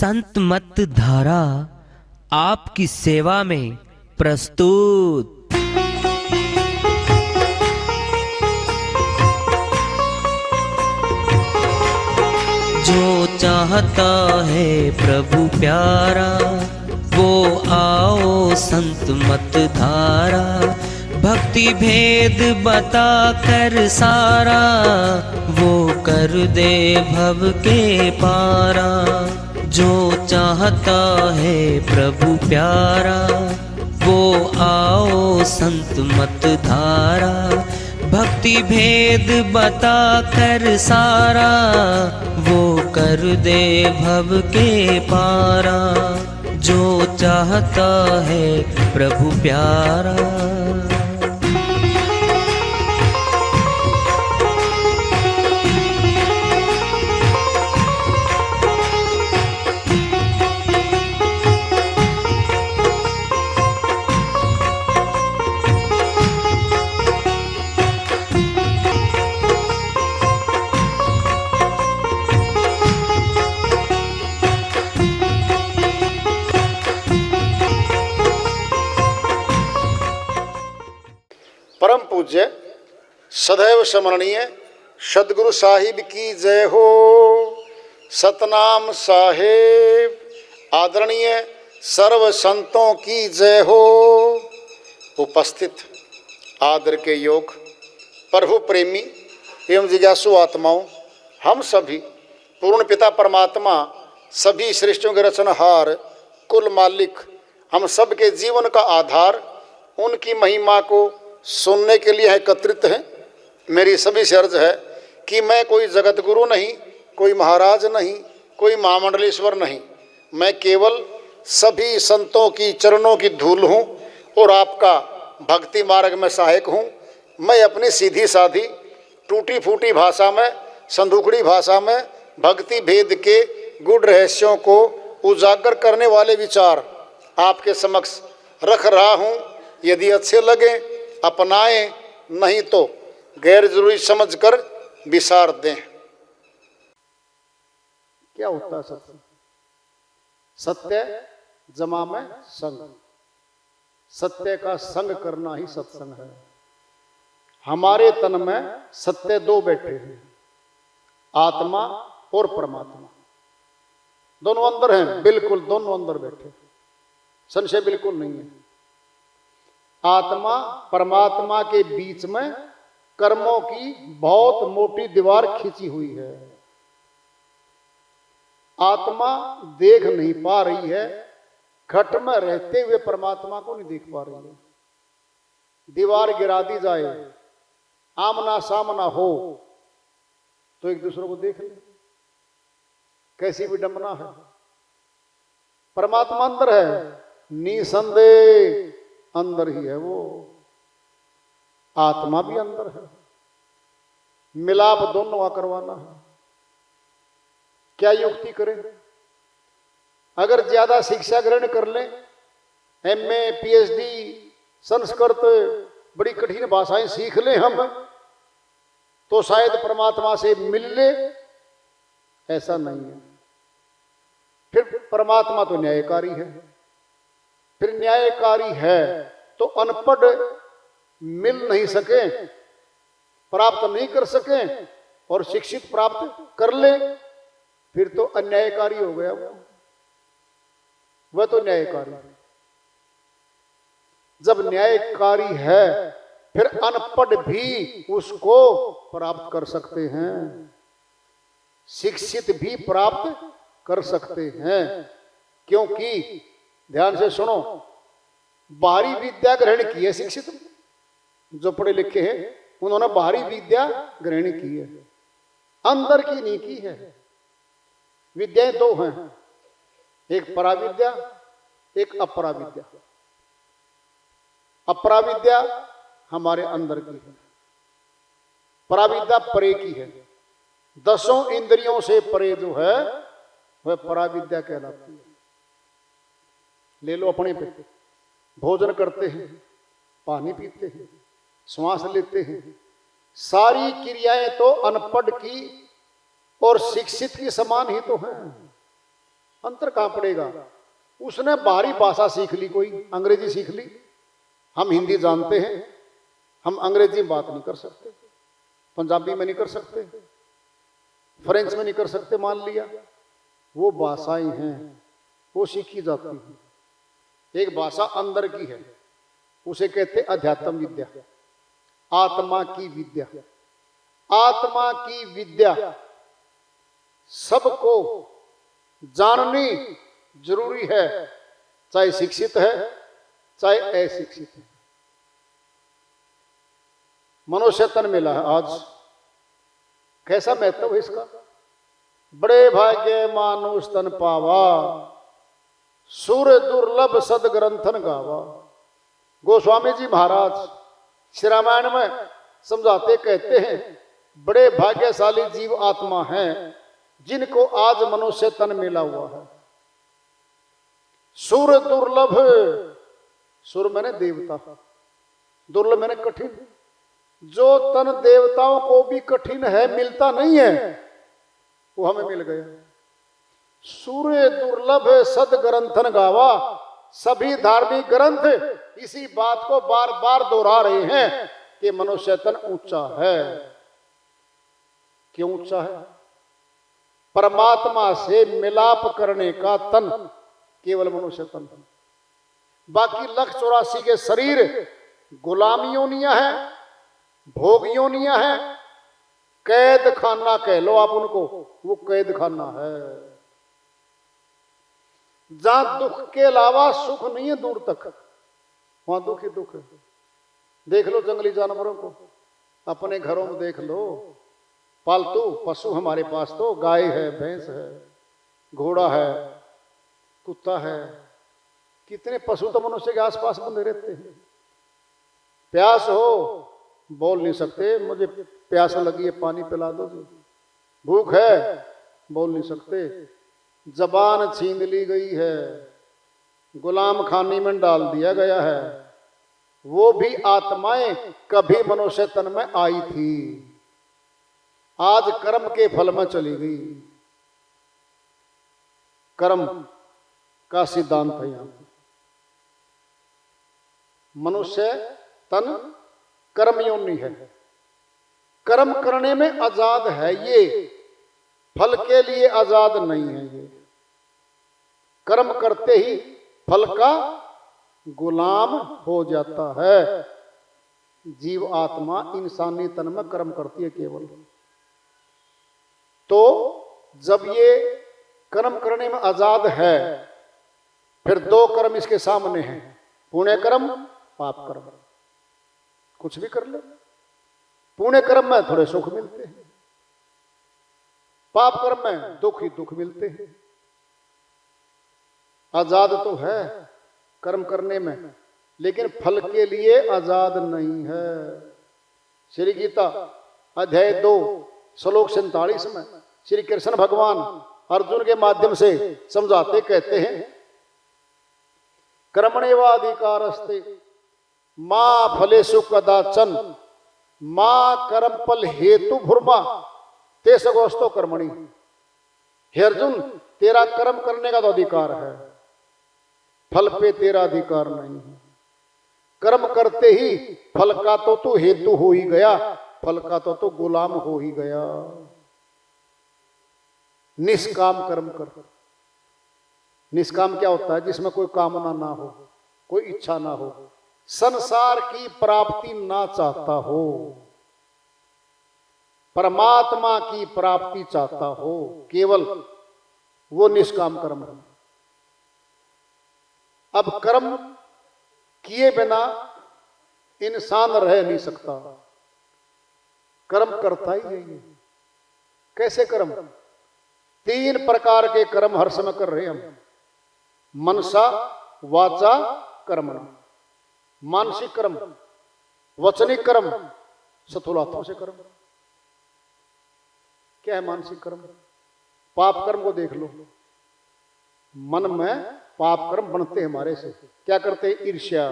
संत मत धारा आपकी सेवा में प्रस्तुत। जो चाहता है प्रभु प्यारा वो आओ संत मत धारा, भक्ति भेद बता कर सारा वो कर दे भव के पारा। जो चाहता है प्रभु प्यारा वो आओ संत मत धारा, भक्ति भेद बता कर सारा वो कर दे भव के पारा। जो चाहता है प्रभु प्यारा। परम पूज्य सदैव स्मरणीय सदगुरु साहिब की जय हो। सतनाम साहेब आदरणीय सर्व संतों की जय हो। उपस्थित आदर के योग प्रभु प्रेमी एवं जिज्ञासु आत्माओं, हम सभी पूर्ण पिता परमात्मा सभी सृष्टियों के रचनहार कुल मालिक हम सब के जीवन का आधार उनकी महिमा को सुनने के लिए एकत्रित हैं। मेरी सभी से अर्ज है कि मैं कोई जगत गुरु नहीं, कोई महाराज नहीं, कोई महामंडलेश्वर नहीं, मैं केवल सभी संतों की चरणों की धूल हूँ और आपका भक्ति मार्ग में सहायक हूँ। मैं अपनी सीधी साधी टूटी फूटी भाषा में, संदूकड़ी भाषा में भक्ति भेद के गुड़ रहस्यों को उजागर करने वाले विचार आपके समक्ष रख रहा हूँ। यदि अच्छे लगे अपनाएं, नहीं तो गैर जरूरी समझकर विसार दें। क्या होता है सत्य? सत्य जमा में संग, सत्य का संग करना ही सत्संग है। हमारे तन में सत्य दो बैठे हैं, आत्मा और परमात्मा। दोनों अंदर हैं, बिल्कुल दोनों अंदर बैठे, संशय बिल्कुल नहीं है। आत्मा परमात्मा के बीच में कर्मों की बहुत मोटी दीवार खींची हुई है। आत्मा देख नहीं पा रही है, घट में रहते हुए परमात्मा को नहीं देख पा रही है। दीवार गिरा दी जाए, आमना सामना हो तो एक दूसरे को देख ले, कैसी विडंबना है। परमात्मा अंदर है, निसंदेह अंदर ही है वो, आत्मा भी अंदर है। मिलाप दोनों का करवाना है। क्या युक्ति करें? अगर ज्यादा शिक्षा ग्रहण कर लें, एमए पीएचडी संस्कृत बड़ी कठिन भाषाएं सीख लें हम, तो शायद परमात्मा से मिल ले। ऐसा नहीं है। फिर परमात्मा तो न्यायकारी है, फिर न्यायकारी है तो अनपढ़ मिल नहीं सके, प्राप्त नहीं कर सके, और शिक्षित प्राप्त कर ले, फिर तो अन्यायकारी हो गया वह तो न्यायकारी है। जब न्यायकारी है फिर अनपढ़ भी उसको प्राप्त कर सकते हैं, शिक्षित भी प्राप्त कर सकते हैं। क्योंकि ध्यान से सुनो, बाहरी विद्या ग्रहण की है शिक्षित, जो पढ़े लिखे हैं उन्होंने बाहरी विद्या ग्रहण की है, अंदर की नहीं की है। विद्याएं दो हैं, एक पराविद्या, एक अपराविद्या। अपराविद्या हमारे अंदर की है, पराविद्या परे की है। 10 इंद्रियों से परे जो है वह पराविद्या कहलाती है। ले लो अपने पे, भोजन करते हैं, पानी पीते हैं, श्वास लेते हैं, सारी क्रियाएं तो अनपढ़ की और शिक्षित की समान ही तो हैं। अंतर कहाँ पड़ेगा? उसने बाहरी भाषा सीख ली, कोई अंग्रेजी सीख ली, हम हिंदी जानते हैं, हम अंग्रेजी में बात नहीं कर सकते, पंजाबी में नहीं कर सकते, फ्रेंच में नहीं कर सकते, मान लिया। वो भाषाएं हैं, वो सीखी जाती हैं। एक भाषा अंदर की है, उसे कहते अध्यात्म विद्या, आत्मा की विद्या। आत्मा की विद्या सबको जाननी जरूरी है, चाहे शिक्षित है चाहे अशिक्षित है। मनुष्य तन मिला है आज, कैसा महत्व है इसका? बड़े भाग्य मानुष तन पावा, सुर दुर्लभ सदग्रंथन गावा। गोस्वामी जी महाराज श्री रामायण में समझाते कहते हैं, बड़े भाग्यशाली जीव आत्मा हैं जिनको आज मनुष्य तन मिला हुआ है। सुर दुर्लभ, सुर मैंने देवता, दुर्लभ मैंने कठिन। जो तन देवताओं को भी कठिन है, मिलता नहीं है, वो हमें मिल गया। सूर्य दुर्लभ सदग्रंथन गावा। सभी धार्मिक ग्रंथ इसी बात को बार बार दोहरा रहे हैं कि मनुष्य तन ऊंचा है। क्यों ऊंचा है? परमात्मा से मिलाप करने का तन केवल मनुष्य तन। बाकी 184 के शरीर गुलाम योनियां हैं, भोग योनियां हैं, कैद खाना कह लो आप उनको, वो कैद खाना है जहां दुख के अलावा सुख नहीं है दूर तक, वहां दुख ही दुख है। देख लो जंगली जानवरों को, अपने घरों में देख लो, पालतू पशु हमारे पास तो गाय है, भैंस है, घोड़ा है, कुत्ता है, कितने पशु तो मनुष्य के आसपास बंधे रहते हैं। प्यास हो बोल नहीं सकते, मुझे प्यास लगी है पानी पिला दो जी। भूख है बोल नहीं सकते, जबान छीन ली गई है, गुलाम खानी में डाल दिया गया है। वो भी आत्माएं कभी मनुष्य तन में आई थी, आज कर्म के फल में चली गई। कर्म का सिद्धांत है यहां। मनुष्य तन कर्म योनि है, कर्म करने में आजाद है, ये फल के लिए आजाद नहीं है। ये कर्म करते ही फल का गुलाम हो जाता है। जीव आत्मा इंसानी तन में कर्म करती है केवल। तो जब ये कर्म करने में आजाद है, फिर दो कर्म इसके सामने हैं, पुण्य कर्म पाप कर्म। कुछ भी कर ले, पुण्य कर्म में थोड़े सुख मिलते हैं, पाप कर्म में दुख ही दुख मिलते हैं। आजाद तो है कर्म करने में, लेकिन फल के लिए आजाद नहीं है। श्री गीता अध्याय 2 श्लोक 47 में श्री कृष्ण भगवान अर्जुन के माध्यम से समझाते कहते हैं, कर्मण्येवाधिकारस्ते मां फलेषु कदाचन मां कर्म फल हेतु भूर्मा ते सगोस्तो कर्मणि। हे अर्जुन, तेरा कर्म करने का तो अधिकार है, फल पे तेरा अधिकार नहीं है। कर्म करते ही फल का तो तू हेतु हो ही गया, फल का तो तू गुलाम हो ही गया। निष्काम कर्म कर। निष्काम क्या होता है? जिसमें कोई कामना ना हो, कोई इच्छा ना हो, संसार की प्राप्ति ना चाहता हो, परमात्मा की प्राप्ति चाहता हो, केवल वो निष्काम कर्म है। अब कर्म किए बिना इंसान रह नहीं सकता, कर्म करता ही है। कैसे कर्म? 3 प्रकार के कर्म हर समय कर रहे हैं हम। मनसा वाचा कर्मणा। मानसिक कर्म, वचनिक कर्म, स्थूलात्मा से कर्म। क्या है मानसिक कर्म? पाप कर्म को देख लो, मन में पाप कर्म बनते हैं हमारे से। क्या करते हैं? ईर्ष्या,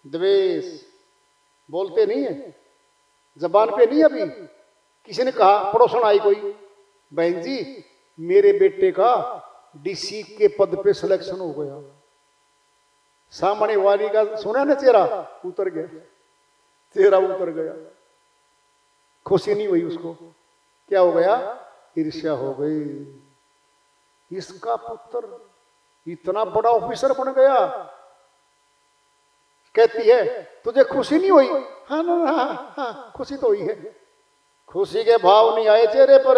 द्वेष, बोलते नहीं है, जबान पे नहीं। अभी किसी ने कहा, पड़ोसन आई कोई, बहन जी मेरे बेटे का डीसी के पद पे सिलेक्शन हो गया, सामने वाली का सुना ना चेहरा उतर गया, चेहरा उतर गया, खुशी नहीं हुई उसको। क्या हो गया? ईर्ष्या हो गई। इसका पुत्र इतना बड़ा ऑफिसर बन गया। कहती है तुझे खुशी नहीं हुई? हाँ ना, हाँ, खुशी तो हुई है। खुशी के भाव नहीं आए चेहरे पर।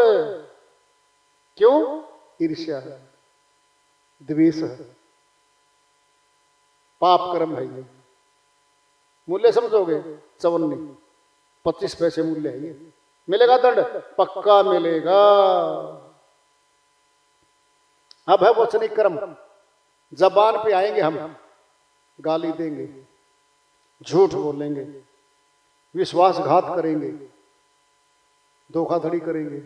क्यों? ईर्ष्या है, द्वेष है, पाप कर्म है ये। मूल्य समझोगे? 54 25 पैसे मूल्य है ये। मिलेगा दंड? पक्का मिलेगा। अब है वचनिक कर्म। जबान पे आएंगे हम, गाली देंगे, झूठ बोलेंगे, विश्वासघात करेंगे, धोखाधड़ी करेंगे।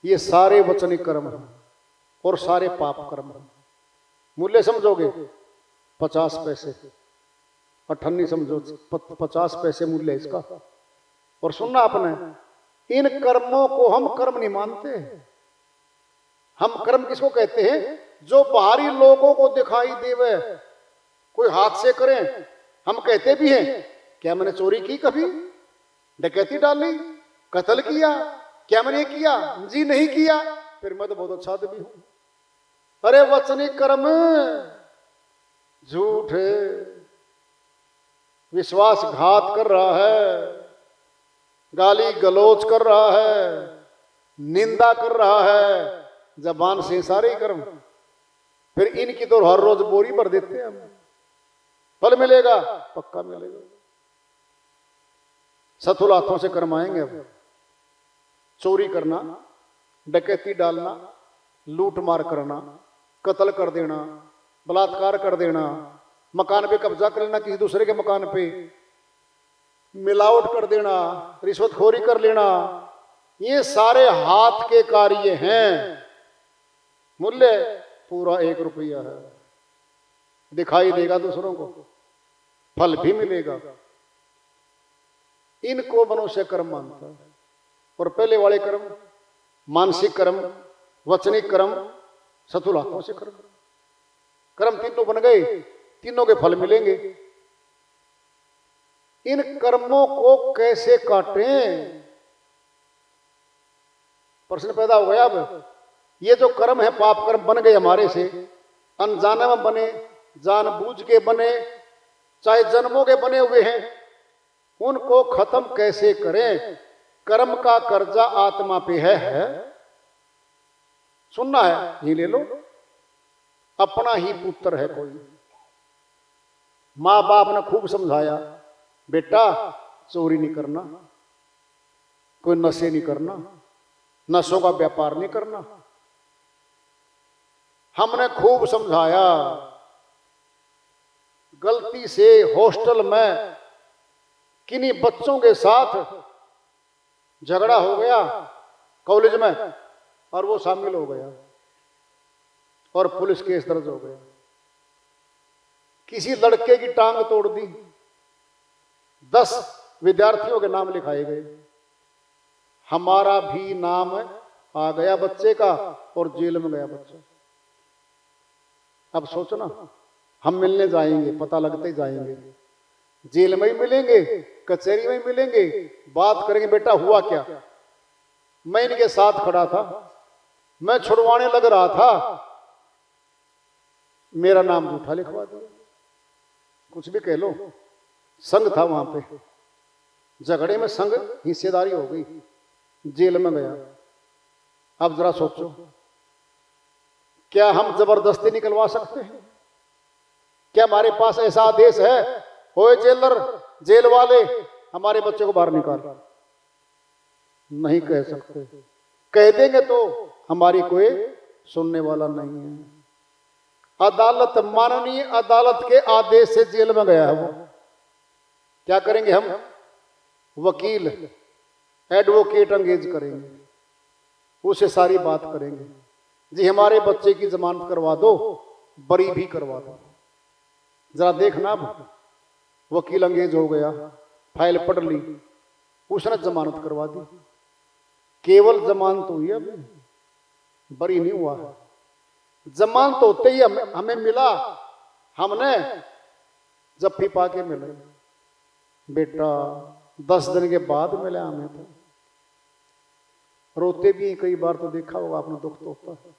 ये सारे वचनिक कर्म हैं और सारे पाप कर्म हैं। मूल्य समझोगे? 50 पैसे। 98 समझो, 50 पैसे मूल्य है इसका। और सुनना आपने, इन कर्मों को हम कर्म नहीं मानते। हम कर्म किसको कहते हैं? जो बाहरी लोगों को दिखाई देवे। कोई हाथ से करें, हम कहते भी हैं क्या मैंने चोरी की, कभी डकैती डाली, कत्ल किया, क्या मैंने किया? जी नहीं किया। फिर मैं तो बहुत अच्छा आदमी हूं। अरे वचनिक कर्म झूठ है, विश्वासघात कर रहा है, गाली गलौज कर रहा है, निंदा कर रहा है, जबान से सारे कर्म। फिर इनकी तो हर रोज बोरी भर देते हैं हम। फल मिलेगा? पक्का मिलेगा। सथुल हाथों से कर्म आएंगे। अब चोरी करना, डकैती डालना, लूट मार करना, कत्ल कर देना, बलात्कार कर देना, मकान पे कब्जा कर लेना, किसी दूसरे के मकान पे मिलावट कर देना, रिश्वतखोरी कर लेना, ये सारे हाथ के कार्य हैं। मूल्य पूरा 1 रुपया है। दिखाई देगा दूसरों को, फल भी मिलेगा। इनको मनुष्य कर्म मानता है। और पहले वाले कर्म, मानसिक कर्म, वचनिक कर्म, सथुल हाथों से कर्म। कर्म तीनों बन गए, तीनों के फल मिलेंगे। इन कर्मों को कैसे काटें? प्रश्न पैदा हो गया। अब ये जो कर्म है, पाप कर्म बन गए हमारे से, अनजाने में बने, जानबूझ के बने, चाहे जन्मों के बने हुए हैं, उनको खत्म कैसे करें? कर्म का कर्जा आत्मा पे है। सुनना है, ये ले लो। अपना ही पुत्र है कोई, माँ बाप ने खूब समझाया, बेटा चोरी नहीं करना, कोई नशे नहीं करना, नशों का व्यापार नहीं करना। हमने खूब समझाया। गलती से हॉस्टल में किन्हीं बच्चों के साथ झगड़ा हो गया कॉलेज में, और वो शामिल हो गया और पुलिस केस दर्ज हो गया। किसी लड़के की टांग तोड़ दी, 10 विद्यार्थियों के नाम लिखाए गए, हमारा भी नाम आ गया बच्चे का और जेल में गया बच्चा। अब सोचना, हम मिलने जाएंगे, पता लगते ही जाएंगे, जेल में ही मिलेंगे, कचहरी में ही मिलेंगे, बात करेंगे, बेटा हुआ क्या? मैं इनके साथ खड़ा था, मैं छुड़वाने लग रहा था, मेरा नाम झूठा लिखवा दिया। कुछ भी कह लो, संग था वहां पे, झगड़े में संग हिस्सेदारी हो गई, जेल में गया। अब जरा सोचो, क्या हम जबरदस्ती निकलवा सकते हैं? क्या हमारे पास ऐसा आदेश है, ओए जेलर, जेल वाले हमारे बच्चे को बाहर निकाल? नहीं कह सकते। कह देंगे तो हमारी कोई सुनने वाला नहीं है। अदालत, माननीय अदालत के आदेश से जेल में गया है वो। क्या करेंगे हम? वकील, एडवोकेट एंगेज करेंगे, उसे सारी बात करेंगे, जी हमारे बच्चे की जमानत करवा दो, बरी भी करवा दो। जरा देखना, अब वकील एंगेज हो गया, फाइल पढ़ ली, उसने जमानत करवा दी। केवल जमानत हुई, अब बरी नहीं हुआ है। जमानत होते ही हमें मिला, हमने जफ्फी पाके मिले। बेटा 10 दिन के बाद मिला हमें, तो रोते भी हैं, कई बार तो देखा होगा आपने, दुख तो होता है।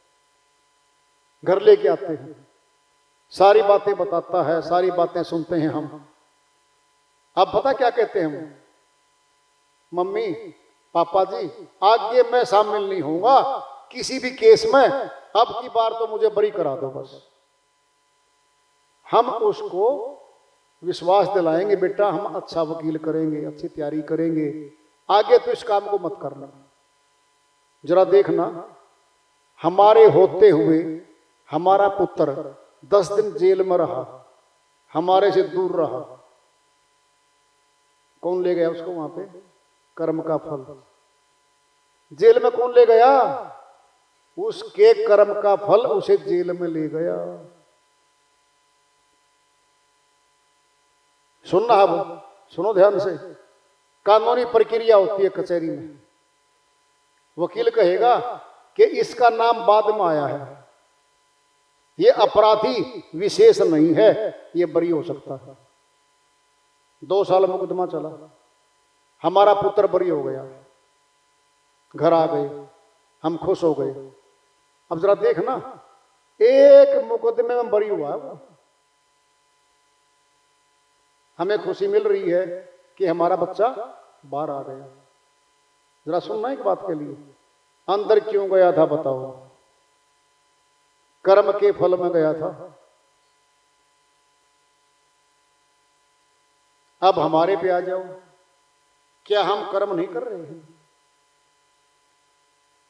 घर लेके आते हैं, सारी बातें बताता है, सारी बातें सुनते हैं हम। अब पता क्या कहते हैं हम, मम्मी पापा जी आगे मैं शामिल नहीं होऊंगा किसी भी केस में, अब की बार तो मुझे बरी करा दो बस। हम उसको विश्वास दिलाएंगे, बेटा हम अच्छा वकील करेंगे, अच्छी तैयारी करेंगे, आगे तो इस काम को मत करना। जरा देखना, हमारे होते हुए हमारा पुत्र 10 दिन जेल में रहा, हमारे से दूर रहा। कौन ले गया उसको वहां पे? कर्म का फल। जेल में कौन ले गया? उसके कर्म का फल उसे जेल में ले गया। सुनना, अब सुनो ध्यान से। कानूनी प्रक्रिया होती है कचहरी में। वकील कहेगा कि इसका नाम बाद में आया है, ये अपराधी विशेष नहीं है, ये बरी हो सकता है। 2 साल मुकदमा चला, हमारा पुत्र बरी हो गया, घर आ गए, हम खुश हो गए। अब जरा देखना, एक मुकदमे में बरी हुआ है, हमें खुशी मिल रही है कि हमारा बच्चा बाहर आ गया। जरा सुनना एक बात के लिए, अंदर क्यों गया था बताओ? कर्म के फल में गया था। अब हमारे पे आ जाओ, क्या हम कर्म नहीं कर रहे हैं?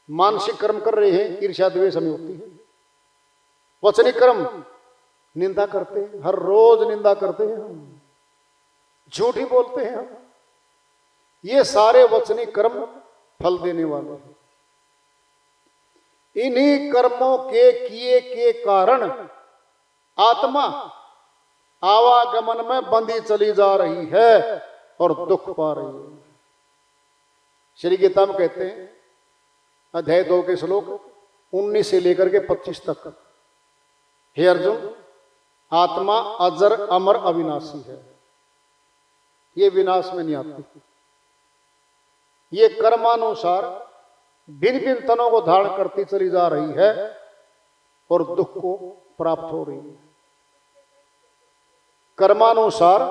मानसिक कर्म कर रहे हैं, ईर्ष्या द्वेष हमें होती है। वचनिक कर्म निंदा करते हैं, हर रोज निंदा करते हैं हम, झूठ ही बोलते हैं हम। ये सारे वचनिक कर्म फल देने वाले हैं। इन्हीं कर्मों के किए के कारण आत्मा आवागमन में बंधी चली जा रही है और दुख पा रही है। श्री गीता में कहते हैं, अध्याय 2 के श्लोक 19 से लेकर के 25 तक, हे अर्जुन, आत्मा अजर अमर अविनाशी है, ये विनाश में नहीं आती। ये कर्मानुसार भिन्न भिन्न तनों को धारण करती चली जा रही है और दुख को प्राप्त हो रही है। कर्मानुसार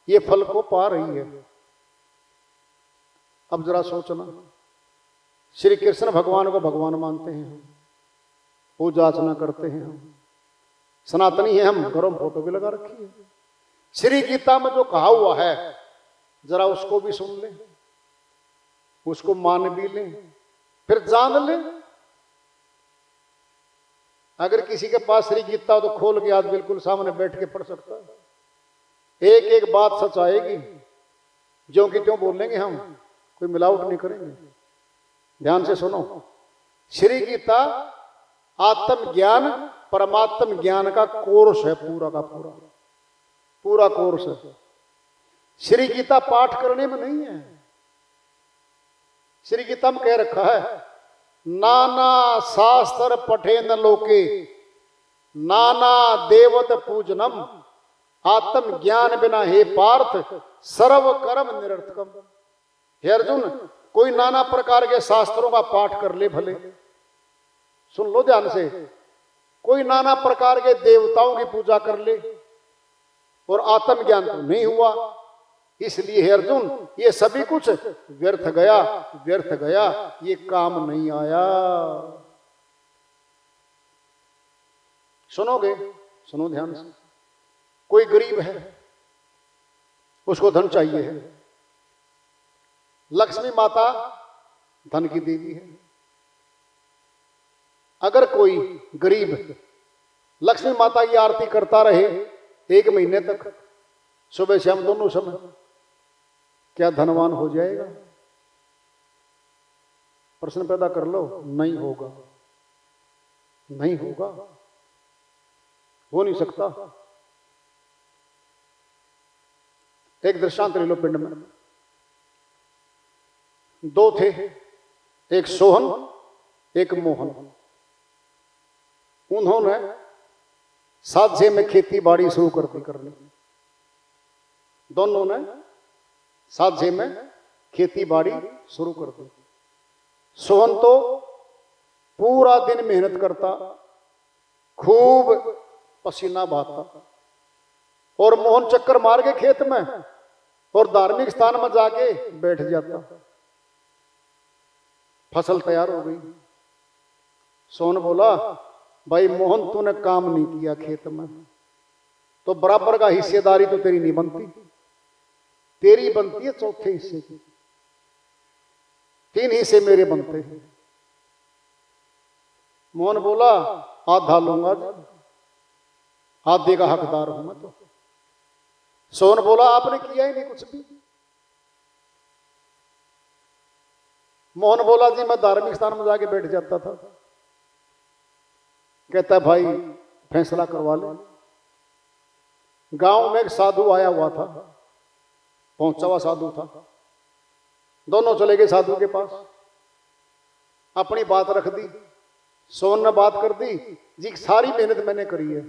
ये फल को पा रही है। अब जरा सोचना, श्री कृष्ण भगवान को भगवान मानते हैं हम, पूजा अर्चना करते हैं हम, सनातनी है हम, घरों में फोटो भी लगा रखी है। श्री गीता में जो कहा हुआ है जरा उसको भी सुन लें, उसको मान भी लें, फिर जान लें। अगर किसी के पास श्री गीता हो तो खोल के आज बिल्कुल सामने बैठ के पढ़ सकता है। एक एक बात सच आएगी, ज्यों की त्यों बोलेंगे हम, कोई मिलावट नहीं करेंगे। ध्यान से सुनो, श्री गीता आत्म ज्ञान परमात्म ज्ञान का कोर्स है, पूरा का पूरा कोर्स है। श्री गीता पाठ करने में नहीं है। श्री गीता में कह रखा है, नाना शास्त्र पठेन लोके नाना देवत पूजनम आत्म ज्ञान बिना हे पार्थ सर्व कर्म निरर्थकम। हे अर्जुन, कोई नाना प्रकार के शास्त्रों का पाठ कर ले भले, सुन लो ध्यान से, कोई नाना प्रकार के देवताओं की पूजा कर ले और आत्म ज्ञान तो नहीं हुआ, इसलिए हे अर्जुन ये सभी कुछ व्यर्थ गया, व्यर्थ गया, ये काम नहीं आया। सुनोगे? सुनो ध्यान से। कोई गरीब है, उसको धन चाहिए है, लक्ष्मी माता धन की देवी है। अगर कोई गरीब लक्ष्मी माता की आरती करता रहे 1 महीने तक, सुबह शाम दोनों समय, क्या धनवान हो जाएगा? प्रश्न पैदा कर लो, नहीं होगा, नहीं होगा, हो नहीं सकता। एक दृष्टांत ले लो, पिंड में 2 थे, एक सोहन एक मोहन। उन्होंने साझे में खेती बाड़ी शुरू कर दी करनी। दोनों ने साझे में खेती बाड़ी शुरू कर दी। सोहन तो पूरा दिन मेहनत करता, खूब पसीना बहाता, और मोहन चक्कर मार के खेत में और धार्मिक स्थान में जाके बैठ जाता। फसल तैयार हो गई। सोहन बोला, भाई मोहन तूने काम नहीं किया खेत में, तो बराबर का हिस्सेदारी तो तेरी नहीं बनती, तेरी बनती है चौथे हिस्से की, 3 हिस्से मेरे बनते हैं। मोहन बोला, आधा लूंगा, आधे का हकदार हूं मैं तो। सोहन बोला, आपने किया ही नहीं कुछ भी। मोहन बोला, जी मैं धार्मिक स्थान में जाके बैठ जाता था। कहता है, भाई फैसला करवा ले। गांव में एक साधु आया हुआ था, पहुंचा हुआ साधु था। दोनों चले गए साधु के पास, अपनी बात रख दी। सोहन ने बात कर दी, जी सारी मेहनत मैंने करी है,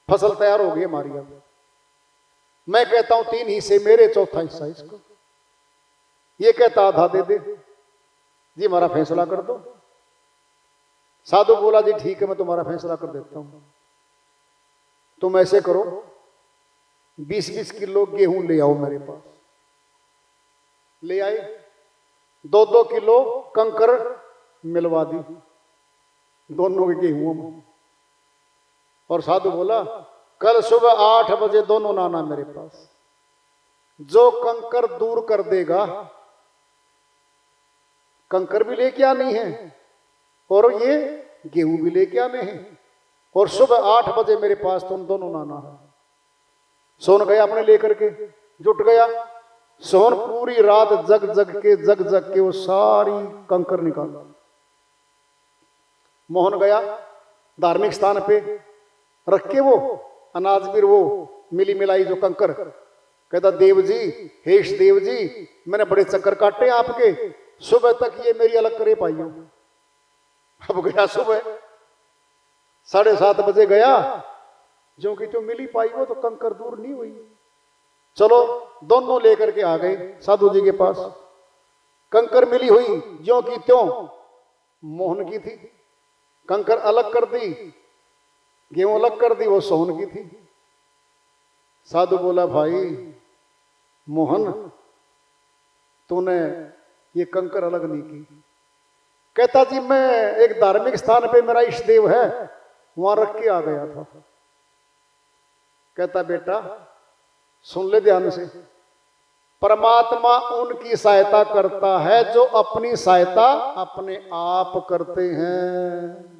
फसल तैयार हो गई हमारी, अब मैं कहता हूं 3 हिस्से मेरे, चौथा हिस्सा इसको। ये कहता आधा दे दे, जी हमारा फैसला कर दो। साधु बोला, जी ठीक है मैं तुम्हारा फैसला कर देता हूं। तुम ऐसे करो, 20-20 किलो गेहूं ले आओ मेरे पास। ले आए, 2-2 किलो कंकर मिलवा दी दोनों के गेहूं में। और साधु बोला, कल सुबह 8 बजे दोनों नाना मेरे पास, जो कंकर दूर कर देगा, कंकर भी लेके आनी है और ये गेहूं भी लेके आने हैं, और सुबह 8 बजे मेरे पास तुम दोनों नाना है। सोहन गया अपने लेकर के, जुट गया। सोहन पूरी रात जग जग के वो सारी कंकर निकाला। मोहन गया धार्मिक स्थान पे, रख के वो अनाज भी वो मिली मिलाई जो कंकर, कहता, देव जी, हेश देव जी, मैंने बड़े चक्कर काटे आपके, सुबह तक ये मेरी अलग करे पाई हो। अब गया सुबह 7:30 बजे गया, जो कि जो मिली पाई वो तो कंकर दूर नहीं हुई। चलो दोनों लेकर के आ गए साधु जी के पास। कंकर मिली हुई ज्यों की त्यों मोहन की थी, कंकर अलग कर दी, गेहूं अलग कर दी, वो सोहन की थी। साधु बोला, भाई मोहन तूने ये कंकर अलग नहीं की। कहता, जी मैं एक धार्मिक स्थान पे मेरा इष्ट देव है, वहां रख के आ गया था। कहता, बेटा सुन ले ध्यान से, परमात्मा उनकी सहायता करता है जो अपनी सहायता अपने आप करते हैं।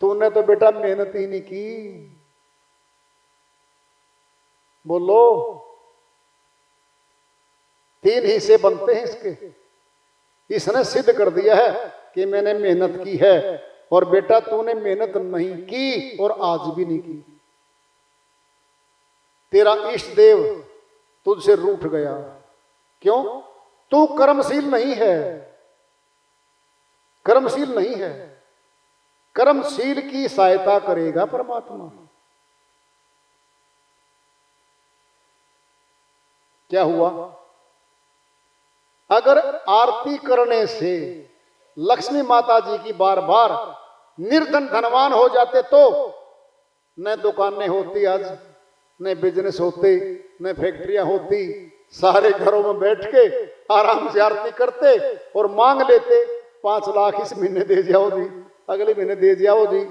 तूने तो बेटा मेहनत ही नहीं की। बोलो, 3 हिस्से बनते हैं इसके। इसने सिद्ध कर दिया है कि मैंने मेहनत की है, और बेटा तूने मेहनत नहीं की और आज भी नहीं की। तेरा इष्ट देव तुझसे रूठ गया। क्यों? तू कर्मशील नहीं है, कर्मशील नहीं है। कर्मशील की सहायता करेगा परमात्मा। क्या हुआ? अगर आरती करने से लक्ष्मी माता जी की बार बार निर्धन धनवान हो जाते तो न दुकानें होती आज, न बिजनेस होते, न फैक्ट्रियां होती। सारे घरों में बैठ के आराम से आरती करते और मांग लेते, 5 लाख इस महीने दे जाओ जी, अगले महीने दे जाओ जी,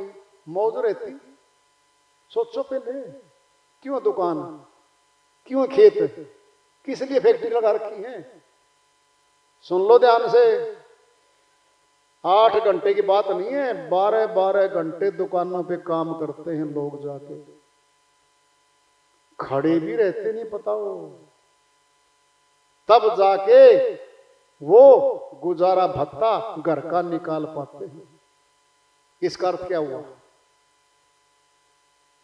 मौज रहती। सोचो पहले, क्यों दुकान, क्यों खेत, किस लिए फैक्ट्री लगा रखी है? सुन लो ध्यान से, 8 घंटे की बात नहीं है, 12-12 घंटे दुकानों पे काम करते हैं लोग, जाके खड़े भी रहते नहीं पता हो, तब जाके वो गुजारा भत्ता घर का निकाल पाते हैं। इसका अर्थ क्या हुआ?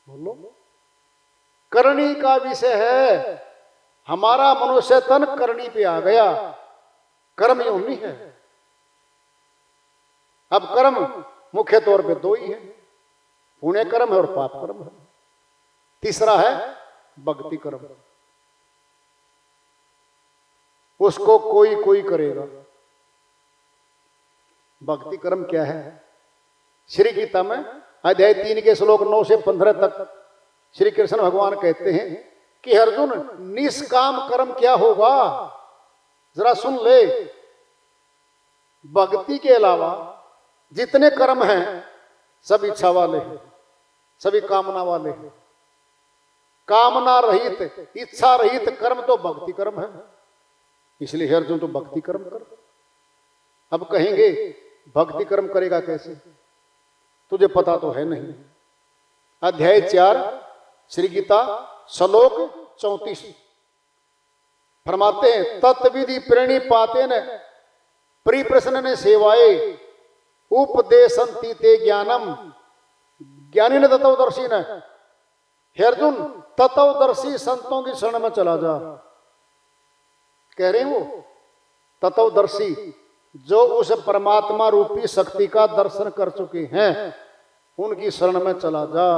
बोलो। करनी का विषय है। हमारा मनुष्य तन करनी पे आ गया, कर्म योनि है। अब कर्म मुख्य तौर पे दो ही है, पुण्य कर्म है और पाप कर्म है। तीसरा है भक्ति कर्म, उसको कोई कोई करेगा। भक्ति कर्म क्या है? श्री गीता में अध्याय 3 के श्लोक 9 से 15 तक श्री कृष्ण भगवान कहते हैं कि अर्जुन, निष्काम कर्म क्या होगा, जरा सुन ले। भक्ति के अलावा जितने कर्म हैं सब इच्छा वाले हैं, सभी कामना वाले हैं। कामना रहित, इच्छा रहित कर्म तो भक्ति कर्म है। इसलिए अर्जुन तो भक्ति कर्म कर। अब कहेंगे भक्ति कर्म करेगा कैसे, तुझे पता तो है नहीं। अध्याय 4 श्री गीता श्लोक 34 फरमाते हैं, तत्विधि प्रेणी पाते न परिप्रश्न ने सेवाए उपदेशंति ते ज्ञानम ज्ञानी न तत्वदर्शी न। हे अर्जुन, तत्वदर्शी संतों की शरण में चला जा। कह रहे हैं वो तत्वदर्शी जो उस परमात्मा रूपी शक्ति का दर्शन कर चुके हैं, उनकी शरण में चला जा।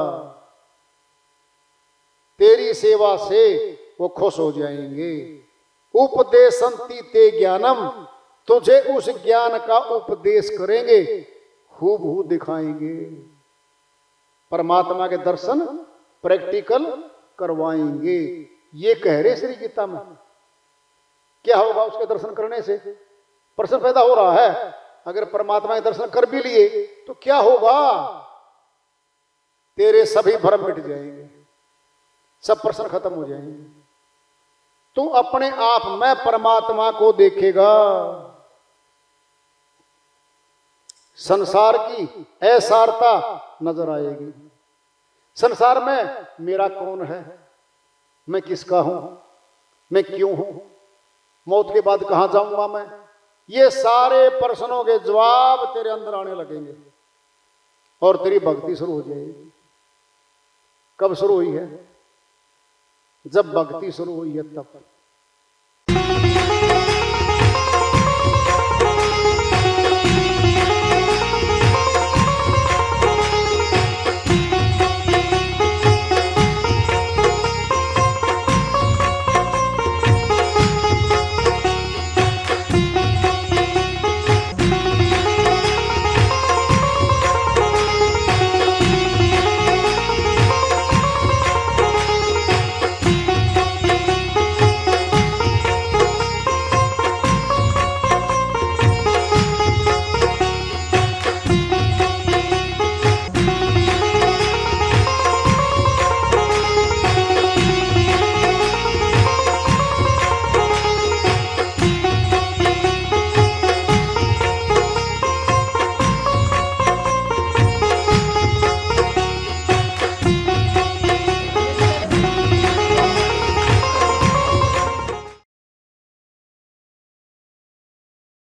तेरी सेवा से वो खुश हो जाएंगे। उपदेशंति ते ज्ञानम, तुझे उस ज्ञान का उपदेश करेंगे, हूबहू दिखाएंगे। परमात्मा के दर्शन प्रैक्टिकल करवाएंगे। ये कह रहे श्री गीता में। क्या होगा उसके दर्शन करने से? प्रश्न पैदा हो रहा है, अगर परमात्मा के दर्शन कर भी लिए तो क्या होगा? तेरे सभी भ्रम मिट जाएंगे, सब प्रश्न खत्म हो जाएंगे। तू अपने आप में परमात्मा को देखेगा। संसार की असारता नजर आएगी। संसार में मेरा कौन है, मैं किसका हूं, मैं क्यों हूं, मौत के बाद कहां जाऊंगा मैं, ये सारे प्रश्नों के जवाब तेरे अंदर आने लगेंगे और तेरी भक्ति शुरू हो जाएगी। कब शुरू हुई है? जब भक्ति शुरू हुई है तब।